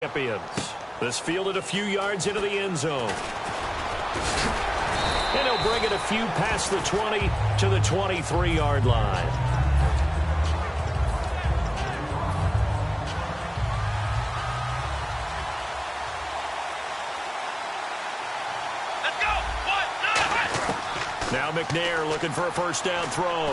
Champions. This fielded a few yards into the end zone. And he'll bring it a few past the 20 to the 23-yard line. Let's go. Now McNair looking for a first down throw.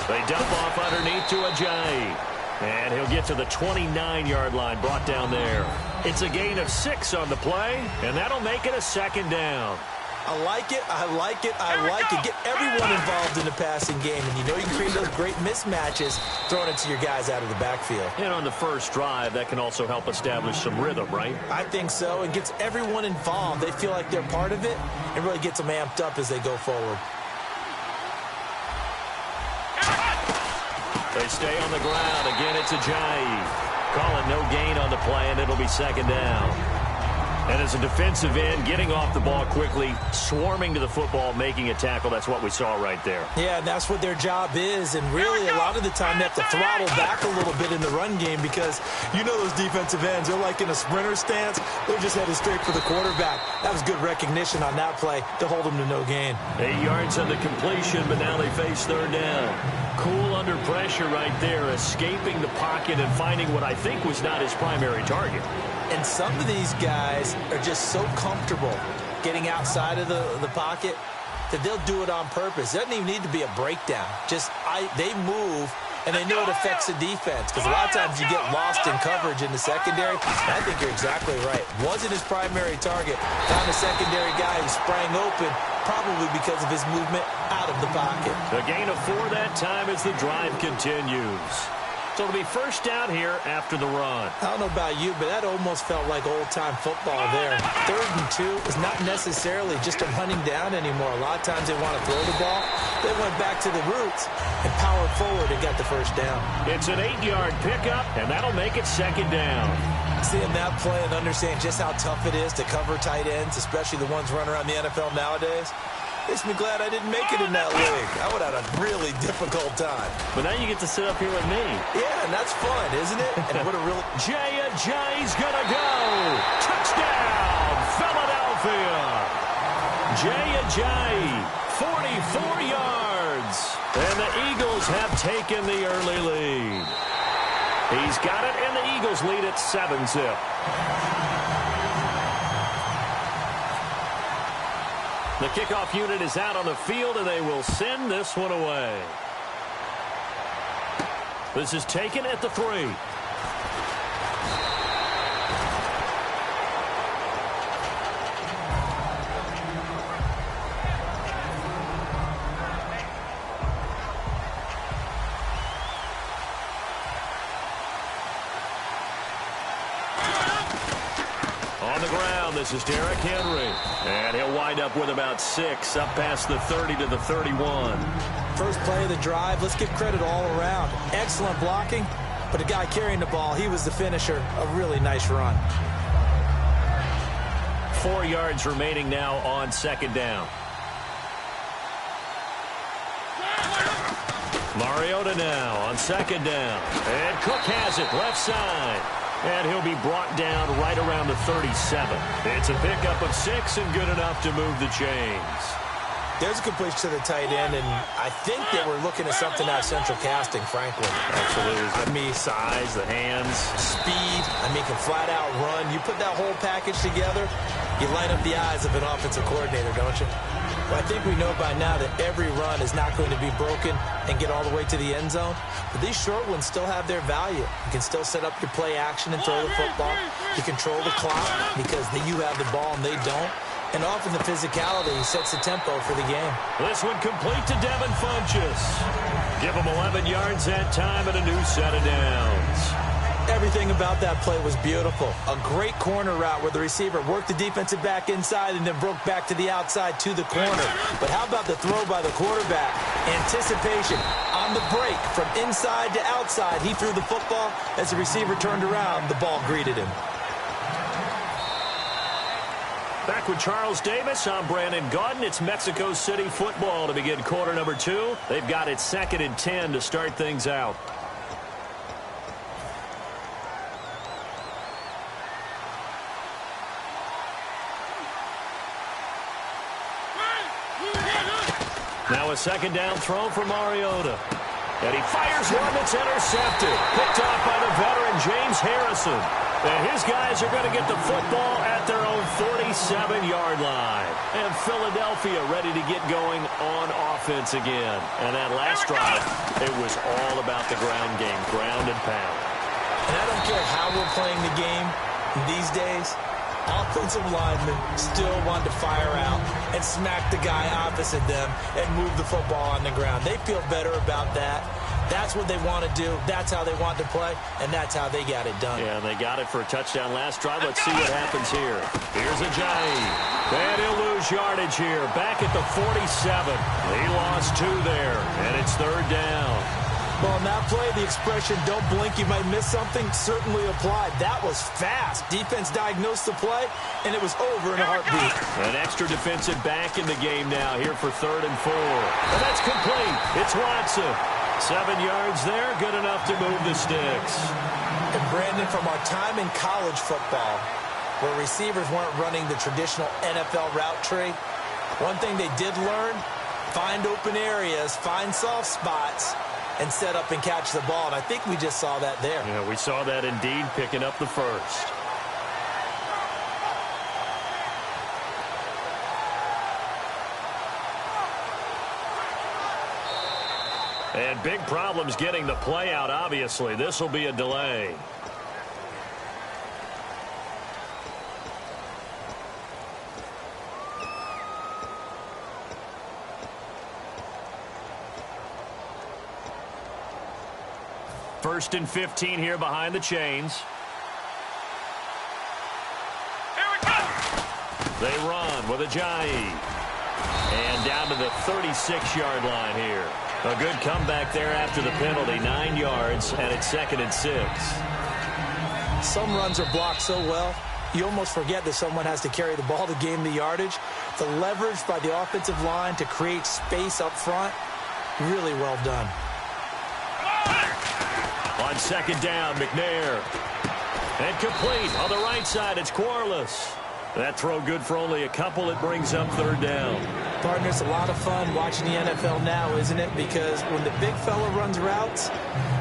They dump off underneath to Ajayi. And he'll get to the 29-yard line, brought down there. It's a gain of 6 on the play, and that'll make it a second down. I like it. I like it. I like it. Get everyone involved in the passing game, and you know you can create those great mismatches throwing it to your guys out of the backfield. And on the first drive, that can also help establish some rhythm, right? I think so. It gets everyone involved. They feel like they're part of it, and really gets them amped up as they go forward. They stay on the ground. Again, it's Ajayi. Call it no gain on the play, and it'll be second down. And as a defensive end, getting off the ball quickly, swarming to the football, making a tackle, that's what we saw right there. Yeah, and that's what their job is. And really, a lot of the time, they have to throttle back a little bit in the run game because you know those defensive ends, they're like in a sprinter stance. They're just headed straight for the quarterback. That was good recognition on that play to hold them to no gain. 8 yards on the completion, but now they face third down. Cool under pressure right there, escaping the pocket and finding what I think was not his primary target. And some of these guys are just so comfortable getting outside of the pocket that they'll do it on purpose. It doesn't even need to be a breakdown. They move, and they know it affects the defense because a lot of times you get lost in coverage in the secondary. And I think you're exactly right. Wasn't his primary target. Found a secondary guy who sprang open, probably because of his movement out of the pocket. The gain of 4 that time as the drive continues. So it'll be first down here after the run. I don't know about you, but that almost felt like old-time football there. 3rd and 2 is not necessarily just a hunting down anymore. A lot of times they want to throw the ball. They went back to the roots and powered forward and got the first down. It's an 8-yard pickup, and that'll make it second down. Seeing that play and understanding just how tough it is to cover tight ends, especially the ones running around the NFL nowadays, makes me glad I didn't make it in that league. I would have had a really difficult time. But now you get to sit up here with me. Yeah, and that's fun, isn't it? And what a real... Ajayi's gonna go. Touchdown, Philadelphia. Ajayi, 44 yards. And the Eagles have taken the early lead. He's got it, and the Eagles lead at 7-zip. The kickoff unit is out on the field, and they will send this one away. This is taken at the 3. On the ground, this is Derrick Henry. And he'll wind up with about 6, up past the 30 to the 31. First play of the drive, let's give credit all around. Excellent blocking, but the guy carrying the ball, he was the finisher. A really nice run. 4 yards remaining now on second down. Mariota now on second down. And Cook has it left side. And he'll be brought down right around the 37. It's a pickup of 6 and good enough to move the chains. There's a completion to the tight end, and I think that we're looking at something out of central casting, frankly. Absolutely. I mean, size, the hands. Speed. I mean, can flat out run. You put that whole package together, you light up the eyes of an offensive coordinator, don't you? Well, I think we know by now that every run is not going to be broken and get all the way to the end zone. But these short ones still have their value. You can still set up your play action and throw the football. You control the clock because you have the ball and they don't. And often the physicality sets the tempo for the game. This one complete to Devin Funchess. Give him 11 yards that time and a new set of downs. Everything about that play was beautiful. A great corner route where the receiver worked the defensive back inside and then broke back to the outside to the corner. But how about the throw by the quarterback? Anticipation on the break from inside to outside. He threw the football. As the receiver turned around, the ball greeted him. Back with Charles Davis, I'm Brandon Gaudin. It's Mexico City football to begin quarter number 2. They've got it 2nd and 10 to start things out. Now a second down throw for Mariota. And he fires one that's intercepted. Picked off by the veteran James Harrison. And his guys are going to get the football at their own 47-yard line. And Philadelphia ready to get going on offense again. And that last drive, it was all about the ground game, ground and pound. And I don't care how we're playing the game these days, offensive linemen still want to fire out and smack the guy opposite them and move the football on the ground. They feel better about that. That's what they want to do. That's how they want to play, and that's how they got it done. Yeah, they got it for a touchdown last drive. Let's see what happens here. Here's Ajayi. And he'll lose yardage here. Back at the 47. He lost 2 there, and it's third down. Well, on that play, the expression, don't blink, you might miss something, certainly applied. That was fast. Defense diagnosed the play, and it was over in a heartbeat. An extra defensive back in the game now here for 3rd and 4. And that's complete. It's Watson. 7 yards there, good enough to move the sticks. And Brandon, from our time in college football, where receivers weren't running the traditional NFL route tree, one thing they did learn, find open areas, find soft spots, and set up and catch the ball. And I think we just saw that there. Yeah, we saw that indeed, picking up the first. And big problems getting the play out, obviously. This will be a delay. First and 15 here behind the chains. Here we go. They run with Ajayi. And down to the 36-yard line here. A good comeback there after the penalty. 9 yards, and it's 2nd and 6. Some runs are blocked so well, you almost forget that someone has to carry the ball to gain the yardage. The leverage by the offensive line to create space up front, really well done. On 2nd down, McNair. And complete. On the right side, it's Corliss. That throw good for only a couple. It brings up 3rd down. Partner, it's a lot of fun watching the NFL now, isn't it? Because when the big fella runs routes,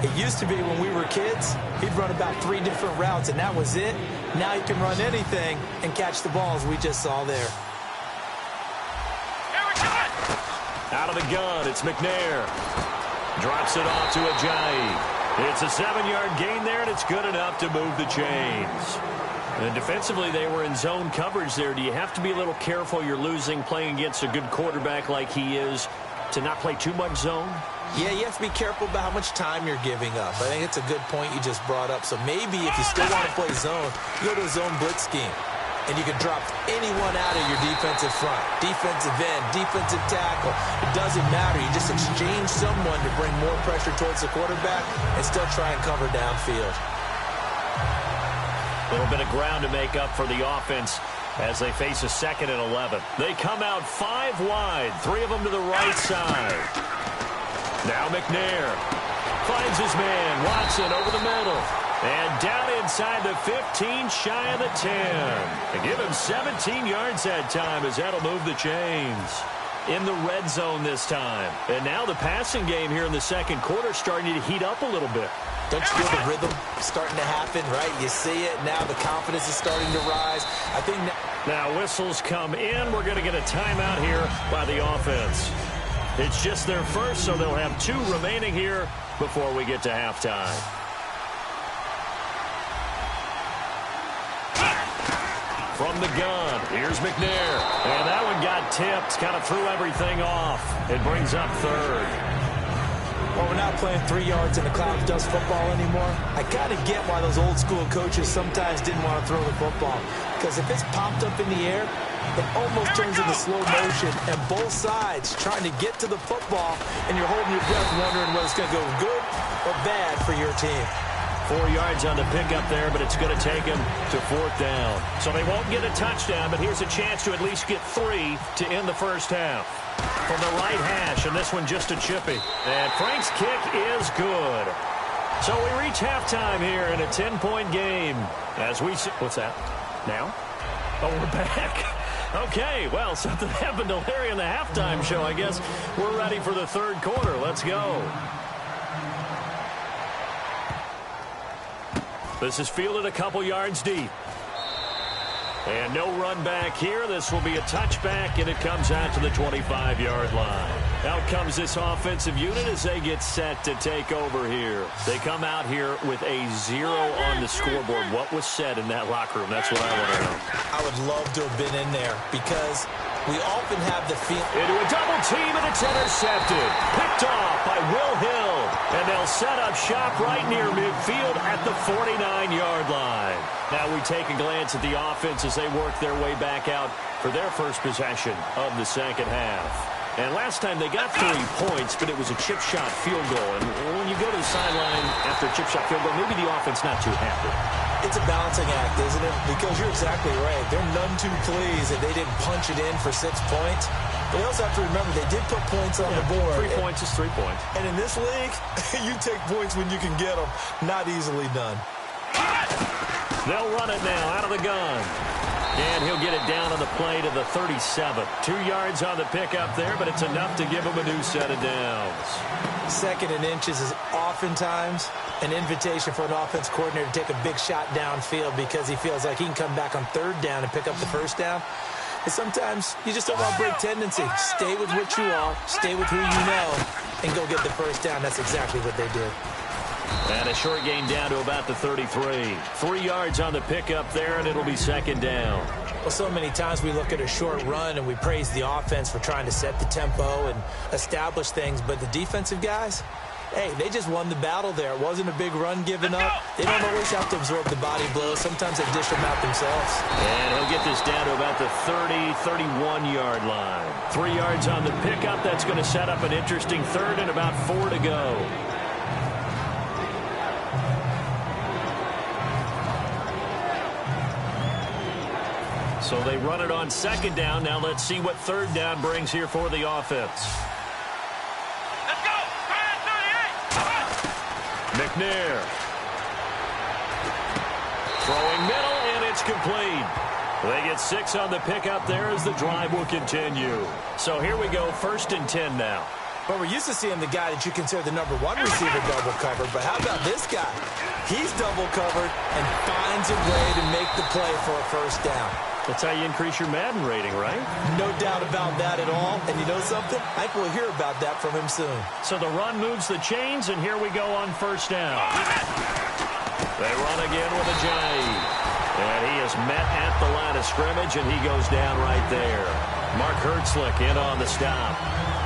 it used to be when we were kids, he'd run about 3 different routes, and that was it. Now he can run anything and catch the ball, as we just saw there. Here we go. Out of the gun, it's McNair. Drops it off to Ajayi. It's a 7-yard gain there, and it's good enough to move the chains. And defensively, they were in zone coverage there. Do you have to be a little careful? You're losing playing against a good quarterback like he is to not play too much zone? Yeah, you have to be careful about how much time you're giving up. I think it's a good point you just brought up. So maybe if you still want to play zone, you go to a zone blitz scheme. And you can drop anyone out of your defensive front. Defensive end, defensive tackle. It doesn't matter. You just exchange someone to bring more pressure towards the quarterback and still try and cover downfield. A little bit of ground to make up for the offense as they face a 2nd and 11. They come out 5 wide, 3 of them to the right side. Now McNair finds his man, Watson, over the middle. And down inside the 15, shy of the 10. They give him 17 yards that time as that'll move the chains. In the red zone this time. And now the passing game here in the 2nd quarter starting to heat up a little bit. Don't you feel the rhythm starting to happen, right? You see it. Now the confidence is starting to rise. I think now whistles come in. We're going to get a timeout here by the offense. It's just their first, so they'll have 2 remaining here before we get to halftime. From the gun, here's McNair. And that one got tipped, kind of threw everything off. It brings up 3rd. Well, we're not playing 3 yards in the clouds dust football anymore. I kind of get why those old school coaches sometimes didn't want to throw the football. Because if it's popped up in the air, it almost turns into slow motion. And both sides trying to get to the football, and you're holding your breath wondering whether it's going to go good or bad for your team. 4 yards on the pickup there, but it's going to take him to 4th down. So they won't get a touchdown, but here's a chance to at least get 3 to end the first half. From the right hash, and this one just a chippy. And Frank's kick is good. So we reach halftime here in a 10-point game. As we see, what's that? Now? Oh, we're back. Okay, well, something happened to Larry in the halftime show, I guess. We're ready for the third quarter. Let's go. This is fielded a couple yards deep. And no run back here. This will be a touchback, and it comes out to the 25-yard line. Out comes this offensive unit as they get set to take over here. They come out here with a 0 on the scoreboard. What was said in that locker room? That's what I want to know. I would love to have been in there because we often have the feeling. Into a double team, and it's intercepted. Picked off by Will Hill. And they'll set up shop right near midfield at the 49-yard line. Now we take a glance at the offense as they work their way back out for their first possession of the second half. And last time they got 3 points, but it was a chip shot field goal. And when you go to the sideline after a chip shot field goal, maybe the offense not too happy. It's a balancing act, isn't it? Because you're exactly right. They're none too pleased that they didn't punch it in for 6 points. But they also have to remember they did put points on the board. 3 points is 3 points. And in this league, you take points when you can get them. Not easily done. They'll run it now out of the gun. And he'll get it down on the play to the 37. 2 yards on the pickup there, but it's enough to give him a new set of downs. 2nd and inches is oftentimes an invitation for an offense coordinator to take a big shot downfield because he feels like he can come back on 3rd down and pick up the 1st down. And sometimes you just don't want to break tendency. Stay with what you are, stay with who you know, and go get the 1st down. That's exactly what they did. And a short gain down to about the 33. 3 yards on the pickup there, and it'll be 2nd down. Well, so many times we look at a short run and we praise the offense for trying to set the tempo and establish things, but the defensive guys, hey, they just won the battle there. It wasn't a big run given up. They don't always have to absorb the body blows. Sometimes they dish them out themselves. And he'll get this down to about the 30, 31-yard line. 3 yards on the pickup. That's going to set up an interesting 3rd and about 4 to go. So they run it on 2nd down. Now let's see what 3rd down brings here for the offense. Let's go. 38. McNair. Throwing middle, and it's complete. They get 6 on the pickup there as the drive will continue. So here we go, 1st and 10 now. But we're used to seeing the guy that you consider the number 1 receiver double covered. But how about this guy? He's double covered and finds a way to make the play for a 1st down. That's how you increase your Madden rating, right? No doubt about that at all. And you know something? I think we'll hear about that from him soon. So the run moves the chains, and here we go on 1st down. They run again with a J. And he is met at the line of scrimmage, and he goes down right there. Mark Hertzlick in on the stop.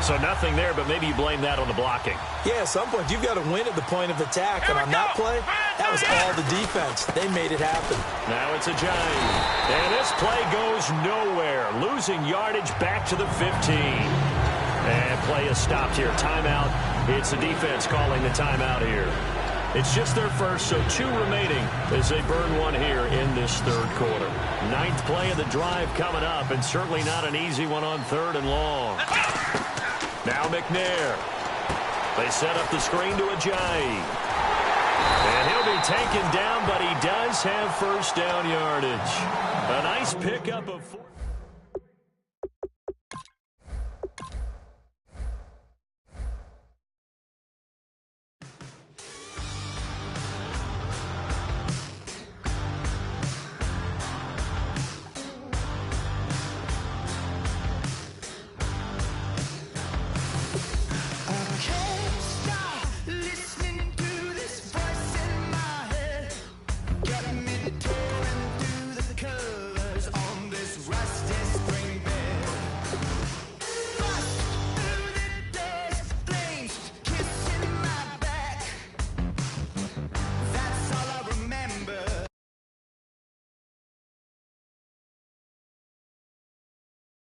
So nothing there, but maybe you blame that on the blocking. Yeah, at some point, you've got to win at the point of attack. And on that play, that was all the defense. They made it happen. Now it's a giant. And this play goes nowhere. Losing yardage back to the 15. And play is stopped here. Timeout. It's the defense calling the timeout here. It's just their first, so 2 remaining as they burn 1 here in this 3rd quarter. 9th play of the drive coming up, and certainly not an easy one on 3rd and long. Now McNair. They set up the screen to Ajayi. And he'll be taken down, but he does have 1st down yardage. A nice pickup of 4.